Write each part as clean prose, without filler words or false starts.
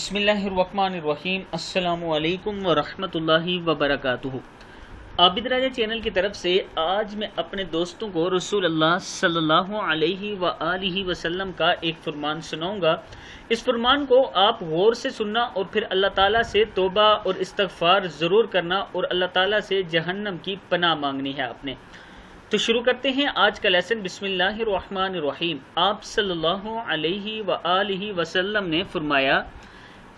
بسم اللہ الرحمن الرحیم۔ السلام علیکم ورحمۃ اللہ وبرکاتہ۔ عابد راجہ چینل کی طرف سے آج میں اپنے دوستوں کو رسول اللہ صلی اللہ علیہ وآلہ وسلم کا ایک فرمان سناؤں گا۔ اس فرمان کو آپ غور سے سننا اور پھر اللہ تعالیٰ سے توبہ اور استغفار ضرور کرنا اور اللہ تعالیٰ سے جہنم کی پناہ مانگنی ہے اپنے۔ تو شروع کرتے ہیں آج کا لیسن۔ بسم اللہ الرحمن الرحیم۔ آپ صلی اللہ علیہ وآلہ وسلم نے فرمایا،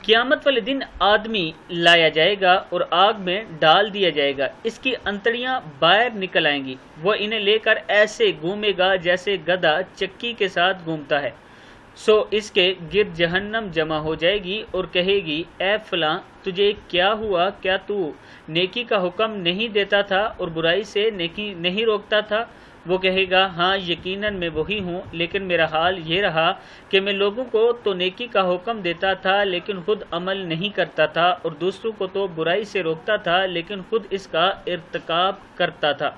قیامت والے دن آدمی لایا جائے گا اور آگ میں ڈال دیا جائے گا، اس کی انتڑیاں باہر نکل آئیں گی، وہ انہیں لے کر ایسے گھومے گا جیسے گدھا چکی کے ساتھ گھومتا ہے، سو اس کے گرد جہنم جمع ہو جائے گی اور کہے گی، اے فلاں تجھے کیا ہوا؟ کیا تو نیکی کا حکم نہیں دیتا تھا اور برائی سے نیکی نہیں روکتا تھا؟ وہ کہے گا، ہاں یقیناً میں وہی ہوں، لیکن میرا حال یہ رہا کہ میں لوگوں کو تو نیکی کا حکم دیتا تھا لیکن خود عمل نہیں کرتا تھا، اور دوسروں کو تو برائی سے روکتا تھا لیکن خود اس کا ارتکاب کرتا تھا۔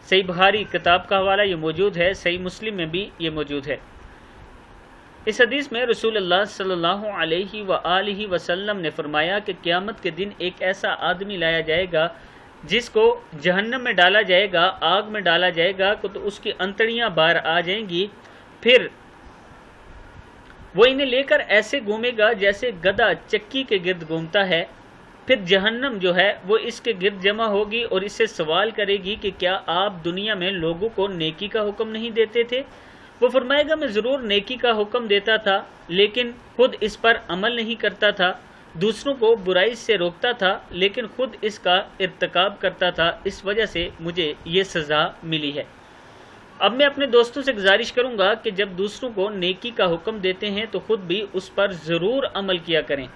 صحیح بخاری کتاب کا حوالہ یہ موجود ہے، صحیح مسلم میں بھی یہ موجود ہے۔ اس حدیث میں رسول اللہ صلی اللہ علیہ وآلہ وسلم نے فرمایا کہ قیامت کے دن ایک ایسا آدمی لایا جائے گا جس کو جہنم میں ڈالا جائے گا، آگ میں ڈالا جائے گا تو اس کی انتڑیاں باہر آ جائیں گی، پھر وہ انہیں لے کر ایسے گھومے گا جیسے گدھا چکی کے گرد گھومتا ہے، پھر جہنم جو ہے وہ اس کے گرد جمع ہوگی اور اس سے سوال کرے گی کہ کیا آپ دنیا میں لوگوں کو نیکی کا حکم نہیں دیتے تھے؟ وہ فرمائے گا، میں ضرور نیکی کا حکم دیتا تھا لیکن خود اس پر عمل نہیں کرتا تھا، دوسروں کو برائی سے روکتا تھا لیکن خود اس کا ارتکاب کرتا تھا، اس وجہ سے مجھے یہ سزا ملی ہے۔ اب میں اپنے دوستوں سے گزارش کروں گا کہ جب دوسروں کو نیکی کا حکم دیتے ہیں تو خود بھی اس پر ضرور عمل کیا کریں۔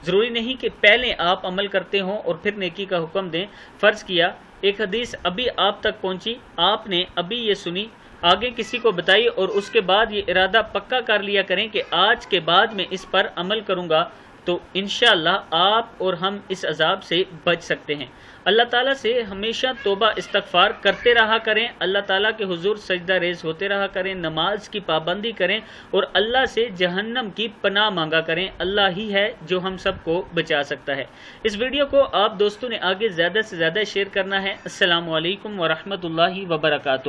ضروری نہیں کہ پہلے آپ عمل کرتے ہوں اور پھر نیکی کا حکم دیں۔ فرض کیا ایک حدیث ابھی آپ تک پہنچی، آپ نے ابھی یہ سنی، آگے کسی کو بتائی اور اس کے بعد یہ ارادہ پکا کر لیا کریں کہ آج کے بعد میں اس پر عمل کروں گا، تو انشاءاللہ آپ اور ہم اس عذاب سے بچ سکتے ہیں۔ اللہ تعالیٰ سے ہمیشہ توبہ استغفار کرتے رہا کریں، اللہ تعالیٰ کے حضور سجدہ ریز ہوتے رہا کریں، نماز کی پابندی کریں اور اللہ سے جہنم کی پناہ مانگا کریں۔ اللہ ہی ہے جو ہم سب کو بچا سکتا ہے۔ اس ویڈیو کو آپ دوستوں نے آگے زیادہ سے زیادہ شیئر کرنا ہے۔ السلام علیکم ورحمۃ اللہ وبرکاتہ۔